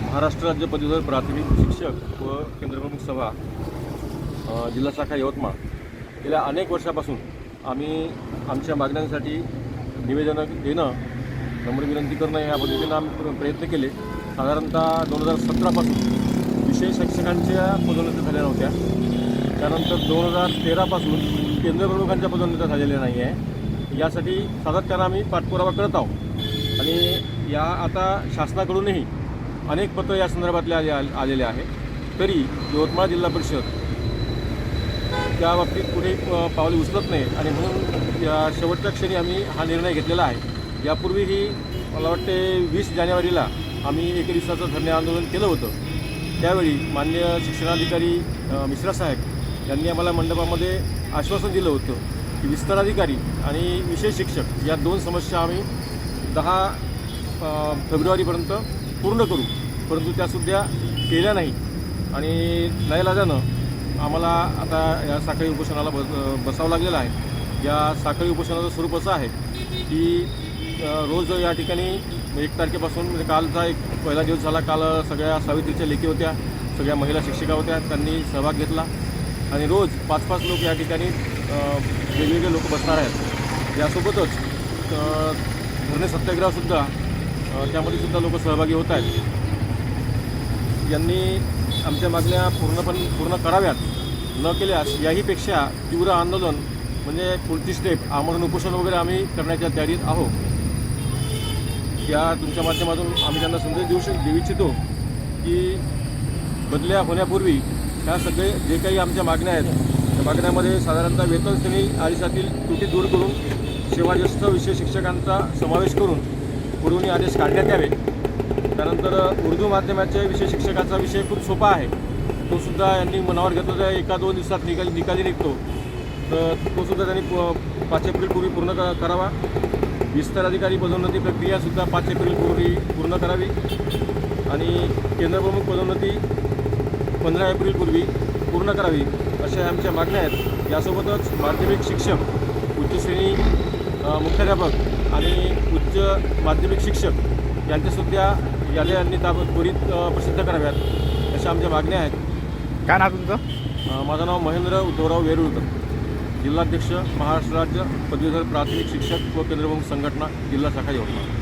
महाराष्ट्र राज्य पदवीधर प्राथमिक शिक्षक व केंद्रप्रमुख सभा जिल्हा शाखा यवतमाळ गेल्या अनेक वर्षापासून आम्ही आमच्या मागण्यांसाठी निवेदनं देणं, नम्र विनंती करणं या पद्धतीनं आम्ही प्रयत्न केले. साधारणतः 2017पासून विषय शिक्षकांच्या पदोन्नती झाल्या नव्हत्या. त्यानंतर 2013पासून केंद्रप्रमुखांच्या पदोन्नती झालेल्या नाही आहे. यासाठी सातत्यानं आम्ही पाठपुरावा करत आहोत आणि या आता शासनाकडूनही अनेक पत्र या संदर्भातले आलेले आहे. तरी यवतमाळ जिल्हा परिषद त्या बाबतीत कुठे पावले उचलत नाही आणि म्हणून या शेवटच्या क्षणी आम्ही हा निर्णय घेतलेला आहे. यापूर्वीही मला वाटते 20 जानेवारीला आम्ही एक दिवसाचं धरणे आंदोलन केलं होतं. त्यावेळी माननीय शिक्षणाधिकारी मिश्रा साहेब यांनी आम्हाला मंडपामध्ये आश्वासन दिलं होतं की विस्ताराधिकारी आणि विशेष शिक्षक या 2 समस्या आम्ही 10 फेब्रुवारीपर्यंत पूर्ण करू, परंतु त्यासुद्धा केल्या नाही. आणि नाईलाजानं आम्हाला आता या साखळी उपोषणाला बसावं लागलेलं आहे. या साखळी उपोषणाचं स्वरूप असं आहे की रोज या ठिकाणी 1 तारखेपासून म्हणजे कालचा एक पहिला दिवस झाला. काल सगळ्या सावित्रीच्या लेखी होत्या, सगळ्या महिला शिक्षिका होत्या, त्यांनी सहभाग घेतला आणि रोज 5-5 लोक या ठिकाणी वेगवेगळे लोक बसणार आहेत. यासोबतच धरणे सत्याग्रहसुद्धा त्यामध्ये सुद्धा लोक सहभागी होत आहेत. यांनी आमच्या मागण्या पूर्ण कराव्यात. न केल्यास याहीपेक्षा तीव्र आंदोलन म्हणजे पुढची स्टेप आमरण उपोषण वगैरे आम्ही करण्याच्या तयारीत आहोत. या तुमच्या माध्यमातून आम्ही त्यांना संदेश देऊ इच्छितो की बदल्या होण्यापूर्वी ह्या सगळे जे काही आमच्या मागण्या आहेत त्या मागण्यामध्ये साधारणतः वेतन श्रेणी आदेशातील त्रुटी दूर करून सेवाज्येष्ठ विशेष शिक्षकांचा समावेश करून पुरवणी आदेश काढण्यात यावे. त्यानंतर उर्दू माध्यमाच्या विषय शिक्षकाचा विषय खूप सोपा आहे, तो सुद्धा यांनी मनावर घेतला. 1-2 दिवसात निकाली निघतो, तर तो सुद्धा त्यांनी 5 एप्रिलपूर्वी पूर्ण करावा. विस्ताराधिकारी पदोन्नती प्रक्रियासुद्धा 5 एप्रिलपूर्वी पूर्ण करावी आणि केंद्रप्रमुख पदोन्नती 15 एप्रिलपूर्वी पूर्ण करावी अशा आमच्या मागण्या आहेत. यासोबतच माध्यमिक शिक्षक, उच्च श्रेणी मुख्याध्यापक आणि उच्च माध्यमिक शिक्षक यांच्यासुद्धा याद्या यांनी त्वरित प्रसिद्ध कराव्यात अशा आमच्या मागण्या आहेत. काय नाव तुमचं? माझं नाव महेंद्र उद्धवराव वेरुळकर, जिल्हाध्यक्ष महाराष्ट्र राज्य पदवीधर प्राथमिक शिक्षक व केंद्रप्रमुख संघटना जिल्हा शाखा यवतमाळ.